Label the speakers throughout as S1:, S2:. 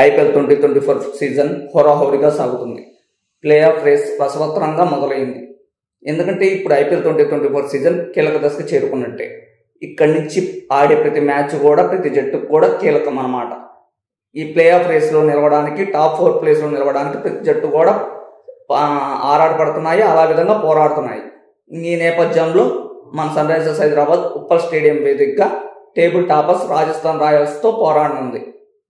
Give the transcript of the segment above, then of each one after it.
S1: IPL 2024 season హోరాహోరీగా సాగుతుంది. Play of race రసవత్తరంగా మొదలైంది. ఎందుకంటే ఇప్పుడు ఐపీఎల్ 2024 సీజన్ కీలక దశకు చేరుకున్నట్టే. ఇక్కడి నుంచి ఆడే ప్రతి మ్యాచ్ కూడా ప్రతి జట్టుకు కూడా కీలకం అన్నమాట. ఈ ప్లే ఆఫ్ రేస్లో నిలవడానికి, టాప్ 4 ప్లేస్లో నిలవడానికి ప్రతి జట్టు కూడా ఆరాటపడుతున్నాయి, అలా విధంగా పోరాడుతున్నాయి. ఈ నేపథ్యంలో మన Sunrisers Hyderabad Uppal stadium వేదికగా టేబుల్ టాపర్స్ రాజస్థాన్ రాయల్స్తో పోరాడనుంది.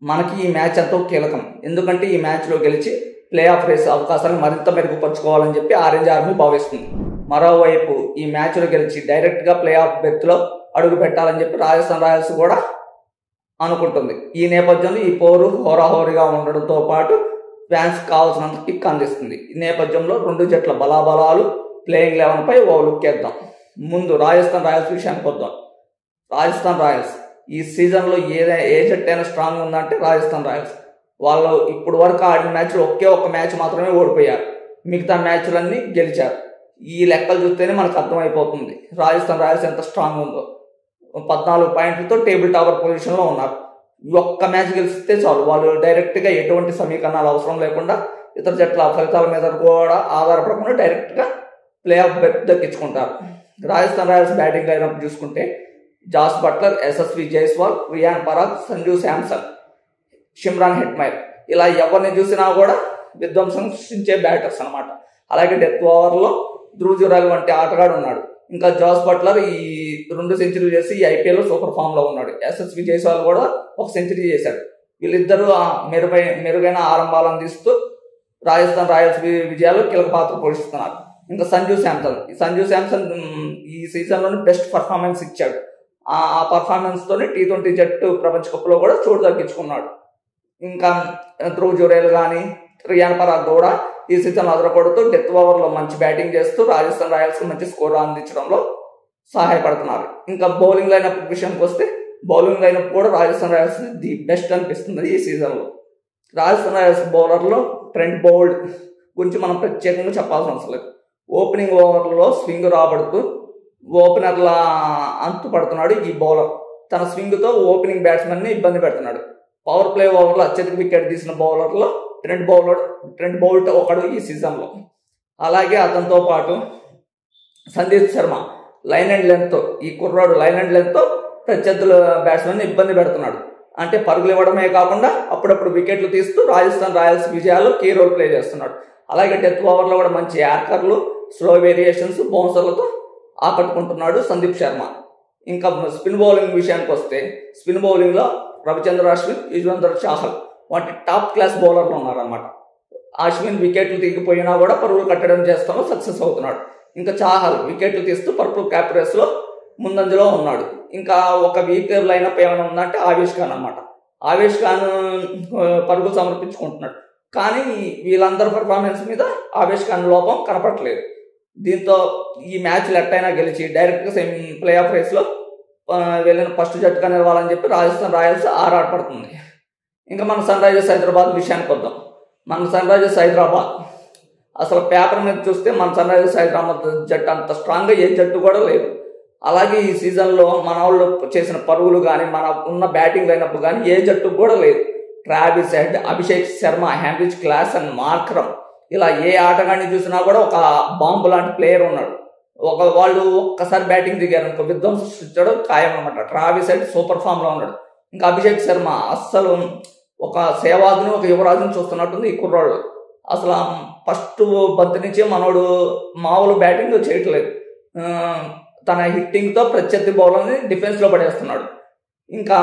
S1: మనకి ఈ మ్యాచ్ ఎంతో కీలకం. ఎందుకంటే ఈ మ్యాచ్లో గెలిచి ప్లే ఆఫ్ రేస్ అవకాశాలను మరింత మెరుగుపరుచుకోవాలని చెప్పి ఆరెంజ్ ఆర్మీ భావిస్తుంది. మరోవైపు ఈ మ్యాచ్లో గెలిచి డైరెక్ట్గా ప్లే ఆఫ్ బెర్త్లో అడుగు పెట్టాలని చెప్పి రాజస్థాన్ రాయల్స్ కూడా అనుకుంటుంది. ఈ నేపథ్యంలో ఈ పోరు హోరాహోరీగా ఉండడంతో పాటు ఫ్యాన్స్ కావాల్సినంత కిక్ అందిస్తుంది. ఈ నేపథ్యంలో రెండు జట్ల బలాబలాలు ప్లేయింగ్ 11పై ఓ లుక్ వేద్దాం. ముందు రాజస్థాన్ రాయల్స్ విషయానికి వద్దాం. రాజస్థాన్ రాయల్స్ ఈ సీజన్లో ఏ జట్టు అయినా స్ట్రాంగ్ ఉందంటే రాజస్థాన్ రాయల్స్. వాళ్ళు ఇప్పుడు వరకు ఆడిన మ్యాచ్లో ఒక్క మ్యాచ్ మాత్రమే ఓడిపోయారు, మిగతా మ్యాచ్లన్నీ గెలిచారు. ఈ లెక్కలు చూస్తేనే మనకు అర్థమైపోతుంది రాజస్థాన్ రాయల్స్ ఎంత స్ట్రాంగ్ ఉందో. 14 పాయింట్లతో టేబుల్ టాపర్ పొజిషన్లో ఉన్నారు. ఒక్క మ్యాచ్ గెలిస్తే చాలు, వాళ్ళు డైరెక్ట్గా ఎటువంటి సమీకరణాలు అవసరం లేకుండా ఇతర జట్ల ఫలితాల మీద కూడా ఆధారపడకుండా డైరెక్ట్గా ప్లే ఆఫ్ బెర్త్ దక్కించుకుంటారు. రాజస్థాన్ రాయల్స్ బ్యాటింగ్ లైనప్ చూసుకుంటే Jos Buttler, Yashasvi Jaiswal, Riyan Parag, Sanju Samson, Shimron Hetmyer, ఇలా ఎవరిని చూసినా కూడా విధ్వంసం సృష్టించే బ్యాటర్స్ అనమాట. అలాగే డెత్ ఓవర్లో ధ్రువ్ జురాల్ వంటి ఆటగాడు ఉన్నాడు. ఇంకా జాస్ బట్లర్ ఈ 2 సెంచరీలు చేసి ఈ ఐపీఎల్లో సూపర్ ఫామ్లో ఉన్నాడు. యశస్వి జైస్వాల్ కూడా 1 సెంచరీ చేశాడు. వీళ్ళిద్దరూ మెరుగైన ఆరంభాలను తీస్తూ రాజస్థాన్ రాయల్స్ విజయాల్లో కీలక పాత్ర పోషిస్తున్నారు. ఇంకా సంజు శాంసన్ ఈ సీజన్లోనే బెస్ట్ పర్ఫార్మెన్స్ ఇచ్చాడు. ఆ పర్ఫార్మెన్స్తోనే T20 జట్టు ప్రపంచ కప్లో కూడా చోటు దక్కించుకున్నాడు. ఇంకా ధ్రువ్ జురేల్ కానీ రియాన్ పరాగ్ కూడా ఈ సీజన్ అదరకొడుతూ డెత్ ఓవర్లో మంచి బ్యాటింగ్ చేస్తూ రాజస్థాన్ రాయల్స్కి మంచి స్కోర్ అందించడంలో సహాయపడుతున్నారు. ఇంకా బౌలింగ్ లైనప్ విషయానికి వస్తే బౌలింగ్ లైనప్ కూడా రాజస్థాన్ రాయల్స్ ది బెస్ట్ అనిపిస్తుంది ఈ సీజన్లో. రాజస్థాన్ రాయల్స్ బౌలర్లో ట్రెంట్ బౌల్ట్ గురించి మనం ప్రత్యేకంగా చెప్పాల్సిన అవసరం లేదు. ఓపెనింగ్ ఓవర్లో స్వింగ్ రాబడుతూ ఓపెనర్ల అంతుపడుతున్నాడు ఈ బౌలర్. తన స్వింగ్తో ఓపెనింగ్ బ్యాట్స్మెన్ని ఇబ్బంది పెడుతున్నాడు. పవర్ ప్లే ఓవర్లో అత్యధిక వికెట్ తీసిన బౌలర్లో ట్రెంట్ బౌల్ట్ ఒకడు ఈ సీజన్లో. అలాగే అతనితో పాటు Sandeep Sharma line and length, ఈ కుర్రాడు లైన్ అండ్ లెంత్తో ప్రత్యర్థుల బ్యాట్స్మెన్ ఇబ్బంది పెడుతున్నాడు. అంటే పరుగులు ఇవ్వడమే కాకుండా అప్పుడప్పుడు వికెట్లు తీస్తూ రాజస్థాన్ రాయల్స్ విజయాల్లో కీ రోల్ ప్లే చేస్తున్నాడు. అలాగే డెత్ ఓవర్లో కూడా మంచి యార్కర్లు, స్లో వేరియేషన్స్, బౌన్సర్లతో ఆకట్టుకుంటున్నాడు సందీప్ శర్మ. ఇంకా స్పిన్ బౌలింగ్ విషయానికి వస్తే స్పిన్ బౌలింగ్లో రవిచంద్ర అశ్విన్, యుజ్వేంద్ర చాహల్ వంటి టాప్ క్లాస్ బౌలర్లు ఉన్నారన్నమాట. అశ్విన్ వికెట్లు దిగిపోయినా కూడా పరుగులు కట్టడం చేస్తామో సక్సెస్ అవుతున్నాడు. ఇంకా చాహల్ వికెట్లు తీస్తూ పర్పుల్ క్యాప్ రేస్లో ముందంజలో ఉన్నాడు. ఇంకా ఒక వీక్ లైనప్ ఏమైనా ఉందంటే ఆవేష్ ఖాన్ అనమాట. ఆవేష్ ఖాన్ పరుగులు సమర్పించుకుంటున్నాడు, కానీ వీళ్ళందరి పర్ఫార్మెన్స్ మీద ఆవేష్ ఖాన్ లోపం కనపడట్లేదు. దీంతో ఈ మ్యాచ్లు ఎట్టయినా గెలిచి డైరెక్ట్గా ప్లే ఆఫ్ రేస్లో వెళ్ళిన ఫస్ట్ జట్టుగా నిలవాలని చెప్పి రాజస్థాన్ రాయల్స్ ఆరాటపడుతుంది. ఇంకా మన సన్ రైజర్స్ హైదరాబాద్ విషయానికి వద్దాం. మన సన్ రైజర్స్ హైదరాబాద్ అసలు పేపర్ మీద చూస్తే మన సన్ రైజర్స్ హైదరాబాద్ జట్టు అంత స్ట్రాంగ్గా ఏ జట్టు కూడా లేదు. అలాగే ఈ సీజన్లో మన వాళ్ళు చేసిన పరుగులు కానీ మన ఉన్న బ్యాటింగ్ లైనప్ కానీ ఏ జట్టుకు కూడా లేదు. Travis head, Abhishek Sharma, Heinrich Klaasen, Markram, ఇలా ఏ ఆటగాడిని చూసినా కూడా ఒక బాంబు లాంటి ప్లేయర్ ఉన్నాడు. వాళ్ళు ఒక్కసారి బ్యాటింగ్ దిగారు ఇంకో విధ్వంసం సృష్టించడం ఖాయం అనమాట. ట్రావిస్ హెడ్ సూపర్ ఫామ్లో ఉన్నాడు. ఇంకా అభిషేక్ శర్మ అస్సలు ఒక సేవాగ్ని, ఒక యువరాజుని చూస్తున్నట్టుంది ఈ కుర్రాడు. అసలు ఫస్ట్ బంతి నుంచే మనోడు మామూలు బ్యాటింగ్ చేయట్లేదు. తన హిట్టింగ్తో ప్రత్యర్థి బౌలర్ని డిఫెన్స్లో పడేస్తున్నాడు. ఇంకా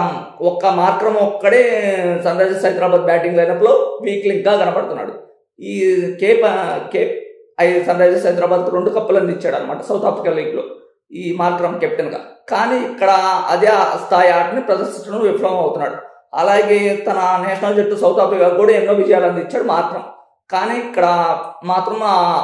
S1: ఒక్క మార్క్రమ్ ఒక్కడే సన్ రైజర్స్ హైదరాబాద్ బ్యాటింగ్ లైనప్లో వీక్ లింక్గా కనపడుతున్నాడు. ఈ సన్ రైజర్స్ హైదరాబాద్ 2 కప్పులు అందించాడు అనమాట సౌత్ ఆఫ్రికా లీగ్లో ఈ మార్క్రమ్ కెప్టెన్గా. కానీ ఇక్కడ అదే స్థాయి ఆటని ప్రదర్శించడం విఫలం అవుతున్నాడు. అలాగే తన నేషనల్ జట్టు సౌత్ ఆఫ్రికా కూడా ఎన్నో విజయాలు అందించాడు మాత్రం, కానీ ఇక్కడ మాత్రం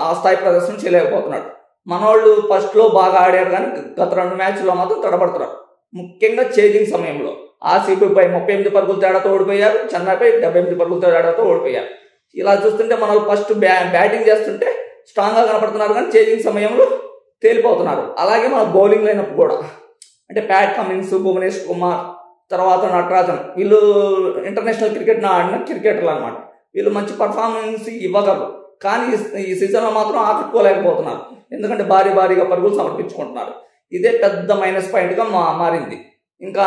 S1: ఆ స్థాయి ప్రదర్శన చేయలేకపోతున్నాడు. మనోళ్ళు ఫస్ట్లో బాగా ఆడారు, కానీ గత 2 మ్యాచ్లో మాత్రం తడబడుతున్నారు. ముఖ్యంగా చేజింగ్ సమయంలో ఆర్సీబీపై 38 పరుగుల తేడాతో ఓడిపోయారు, చెన్నైపై 78 పరుగుల తేడాతో ఓడిపోయారు. ఇలా చూస్తుంటే మన ఫస్ట్ బ్యాటింగ్ చేస్తుంటే స్ట్రాంగ్గా కనపడుతున్నారు, కానీ చేజింగ్ సమయంలో తేలిపోతున్నారు. అలాగే మన బౌలింగ్ లైనప్ కూడా అంటే ప్యాట్ కమిన్స్, భువనేష్ కుమార్, తర్వాత నటరాజన్, వీళ్ళు ఇంటర్నేషనల్ క్రికెట్ ఆడిన క్రికెటర్లు అనమాట. వీళ్ళు మంచి పర్ఫార్మెన్స్ ఇవ్వగలరు, కానీ ఈ సీజన్లో మాత్రం ఆకట్టుకోలేకపోతున్నారు. ఎందుకంటే భారీగా పరుగులు సమర్పించుకుంటున్నారు. ఇదే పెద్ద మైనస్ పాయింట్గా మారింది. ఇంకా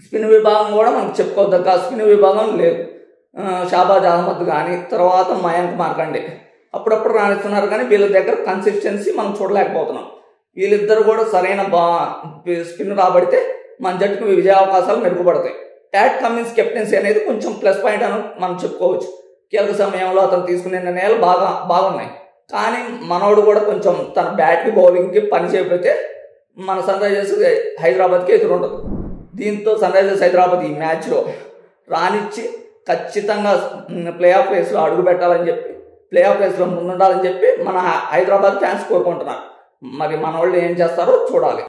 S1: స్పిన్ విభాగం కూడా మనకు చెప్పుకోవద్దు, స్పిన్ విభాగం లేదు. షాబాజ్ అహ్మద్ కానీ, తర్వాత మయాంక్ మార్కండే అప్పుడప్పుడు రాణిస్తున్నారు, కానీ వీళ్ళ దగ్గర కన్సిస్టెన్సీ మనం చూడలేకపోతున్నాం. వీళ్ళిద్దరు కూడా సరైన స్పిన్ రాబడితే మన జట్టుకు విజయావకాశాలు మెరుగుపడతాయి. ప్యాట్ కమిన్స్ కెప్టెన్సీ అనేది కొంచెం ప్లస్ పాయింట్ అని మనం చెప్పుకోవచ్చు. కీలక సమయంలో అతను తీసుకునే నిర్ణయాలు బాగున్నాయి, కానీ మనోడు కూడా కొంచెం తన బ్యాట్కి బౌలింగ్కి పని చేయకపోతే మన సన్ రైజర్స్ హైదరాబాద్కి ఎదురుండదు. దీంతో సన్ రైజర్స్ హైదరాబాద్ ఈ మ్యాచ్లో రానిచ్చి ఖచ్చితంగా ప్లే ఆఫ్ రేస్లో అడుగు పెట్టాలని చెప్పి, ప్లే ఆఫ్ రేస్లో ముందుండాలని చెప్పి మన హైదరాబాద్ ఫ్యాన్స్ కోరుకుంటున్నారు. మరి మన వాళ్ళు ఏం చేస్తారో చూడాలి.